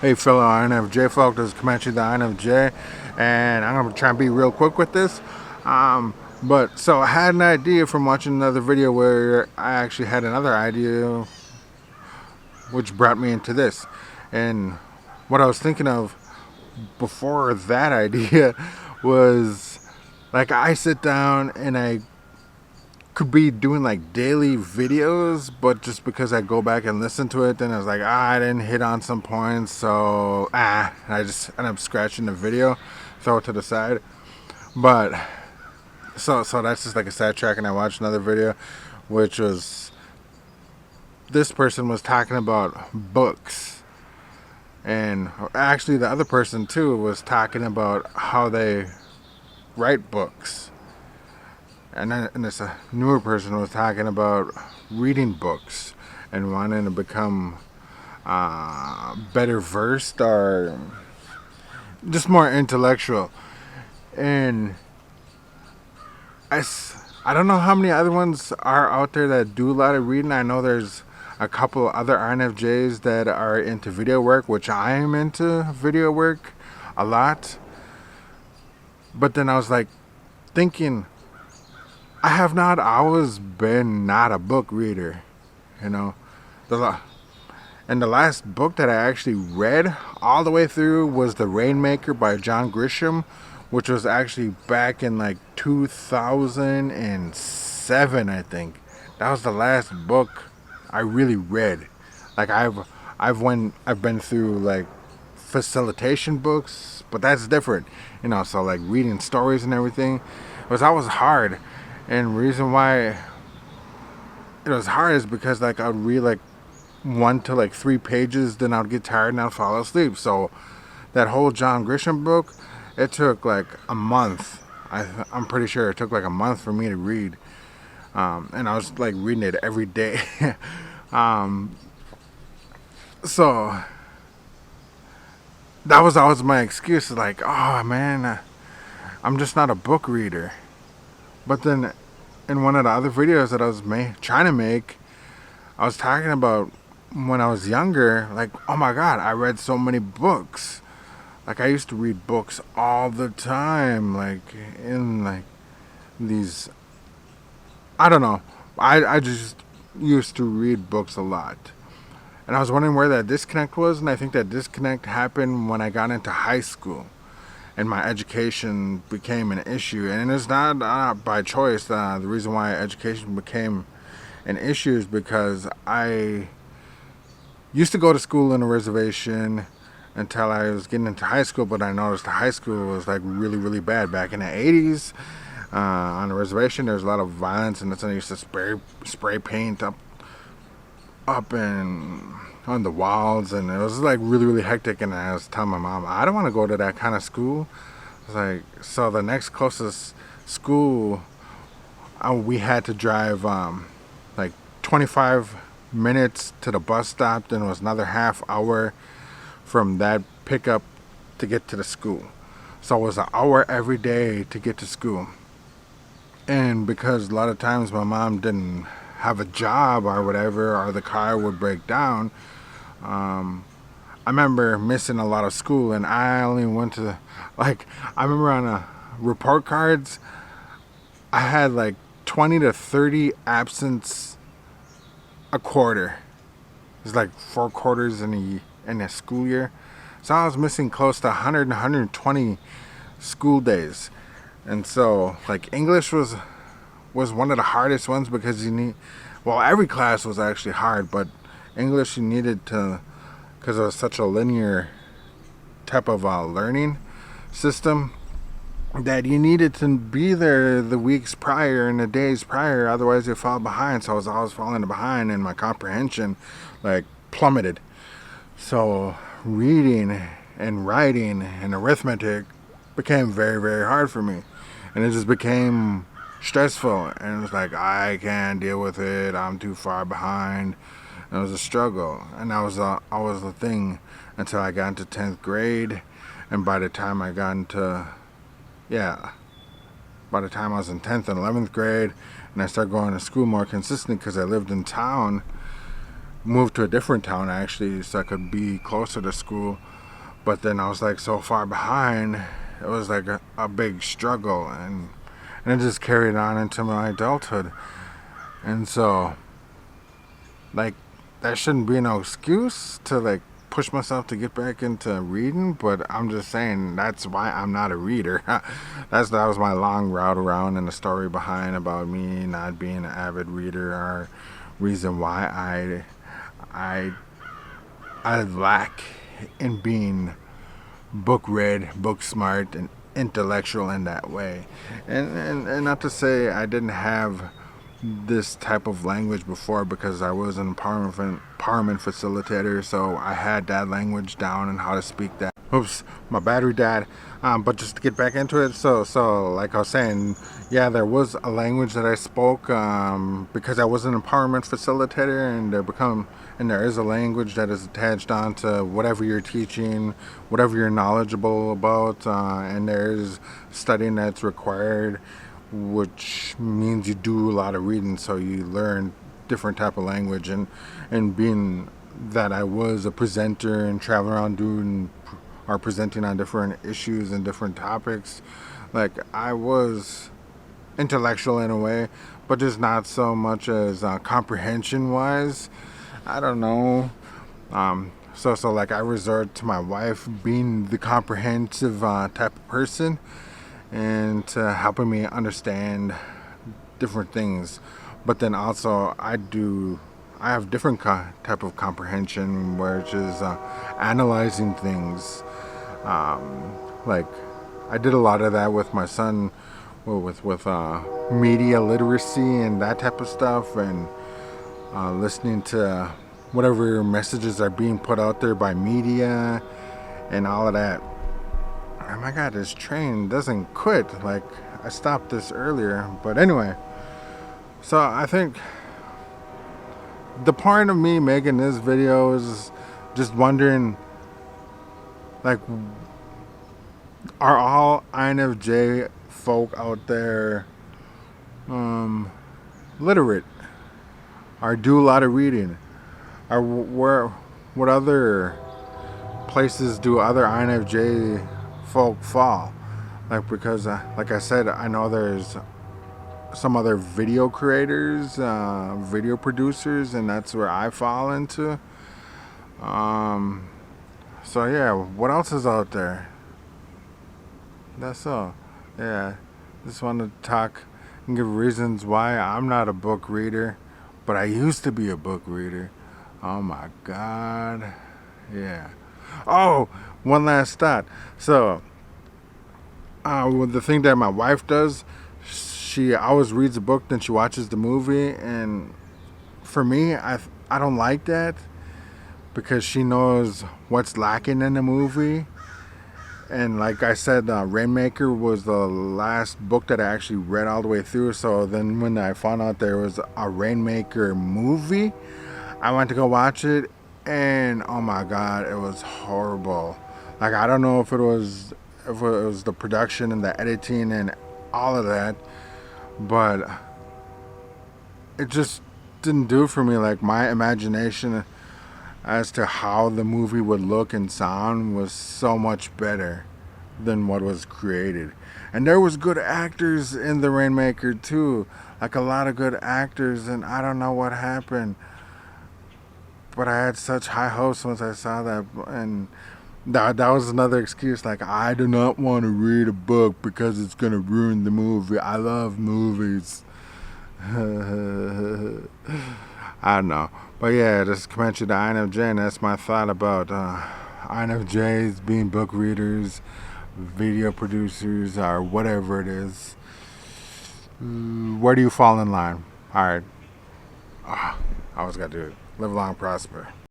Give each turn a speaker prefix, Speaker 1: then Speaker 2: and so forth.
Speaker 1: Hey fellow INFJ folk, this is Comanche the INFJ, and I'm going to try and be real quick with this. But so I had an idea from watching another video where I actually had another idea which brought me into this. And what I was thinking of before that idea was like I sit down and I could be doing like daily videos, but just because I go back and listen to it, then I was like, I didn't hit on some points, so and I just end up scratching the video, throw it to the side. But so that's just like a sad track, and I watched another video, which was this person was talking about books, and actually the other person too was talking about how they write books. And this newer person was talking about reading books and wanting to become better versed or just more intellectual. And I don't know how many other ones are out there that do a lot of reading. I know there's a couple other INFJs that are into video work, which I am into video work a lot. But then I was like thinking, I have not always been not a book reader, you know. And the last book that I actually read all the way through was The Rainmaker by John Grisham, which was actually back in like 2007, I think. That was the last book I really read. Like I've been through like facilitation books, but that's different, you know. So like reading stories and everything was always hard. And reason why it was hard is because like I'd read like 1 to 3 pages, then I'd get tired and I'd fall asleep. So that whole John Grisham book, it took like a month. I'm pretty sure it took like a month for me to read, and I was like reading it every day. So that was always my excuse, like, oh man, I'm just not a book reader. But then in one of the other videos that I was trying to make, I was talking about when I was younger, like, oh my god, I read so many books. Like I used to read books all the time, like in like these, I don't know. I just used to read books a lot. And I was wondering where that disconnect was, and I think that disconnect happened when I got into high school and my education became an issue. And it's not by choice. The reason why education became an issue is because I used to go to school in a reservation until I was getting into high school, but I noticed the high school was like really, really bad back in the 80s. On the reservation, there was a lot of violence, and that's when I used to spray paint up and on the walls, and it was like really, really hectic. And I was telling my mom, I don't want to go to that kind of school. I was like, so the next closest school, we had to drive like 25 minutes to the bus stop, then it was another half hour from that pickup to get to the school. So it was an hour every day to get to school. And because a lot of times my mom didn't have a job or whatever, or the car would break down, I remember missing a lot of school. And I only went to, like, I remember on report cards, I had like 20 to 30 absence a quarter. It's like 4 quarters in a school year. So I was missing close to 100 and 120 school days. And so like English was one of the hardest ones because every class was actually hard, but English you needed to, because it was such a linear type of learning system, that you needed to be there the weeks prior and the days prior, otherwise you fall behind. So I was always falling behind, and my comprehension like plummeted. So reading and writing and arithmetic became very, very hard for me, and it just became stressful. And it was like, I can't deal with it, I'm too far behind. And it was a struggle, and that was always the thing until I got into 10th grade. And by the time I got into by the time I was in 10th and 11th grade, and I started going to school more consistently because I lived in town, moved to a different town actually, so I could be closer to school. But then I was like so far behind, it was like a big struggle, and it just carried on into my adulthood. And so, like, that shouldn't be no excuse to like push myself to get back into reading, but I'm just saying that's why I'm not a reader. That was my long route around and the story behind about me not being an avid reader, or reason why I lack in being book read, book smart, and intellectual in that way. And not to say I didn't have this type of language before, because I was an empowerment facilitator, so I had that language down and how to speak that. Oops, my battery died. But just to get back into it, so like I was saying, yeah, there was a language that I spoke because I was an empowerment facilitator, and there is a language that is attached onto whatever you're teaching, whatever you're knowledgeable about, and there is studying that's required, which means you do a lot of reading, so you learn different type of language. And being that I was a presenter and traveling around doing or presenting on different issues and different topics, like, I was intellectual in a way, but just not so much as comprehension wise. I don't know. So like, I resort to my wife being the comprehensive type of person, and helping me understand different things. But then also I have different type of comprehension, which is analyzing things. Like, I did a lot of that with my son, with media literacy and that type of stuff, and listening to whatever messages are being put out there by media and all of that. Oh my god, this train doesn't quit. Like, I stopped this earlier. But anyway, so I think the point of me making this video is just wondering, like, are all INFJ folk out there literate, or do a lot of reading, or what other places do other INFJ folk fall? Like, because like I said, I know there's some other video creators, video producers, and that's where I fall into. So yeah, what else is out there? That's all. Yeah, just wanted to talk and give reasons why I'm not a book reader, but I used to be a book reader. Oh my god. Yeah. Oh, one last thought. So, with the thing that my wife does, she always reads a book, then she watches the movie, and for me, I don't like that, because she knows what's lacking in the movie. And like I said, Rainmaker was the last book that I actually read all the way through. So then when I found out there was a Rainmaker movie, I went to go watch it, and oh my god, it was horrible. Like, I don't know if it was the production and the editing and all of that, but it just didn't do for me. Like, my imagination as to how the movie would look and sound was so much better than what was created. And there was good actors in the Rainmaker too, like a lot of good actors, and I don't know what happened, but I had such high hopes once I saw that. And that was another excuse, like, I do not want to read a book because it's going to ruin the movie. I love movies. I don't know. But yeah, this is Comanche the INFJ, and that's my thought about INFJs being book readers, video producers, or whatever it is. Where do you fall in line? Alright. I always got to do it. Live long, prosper.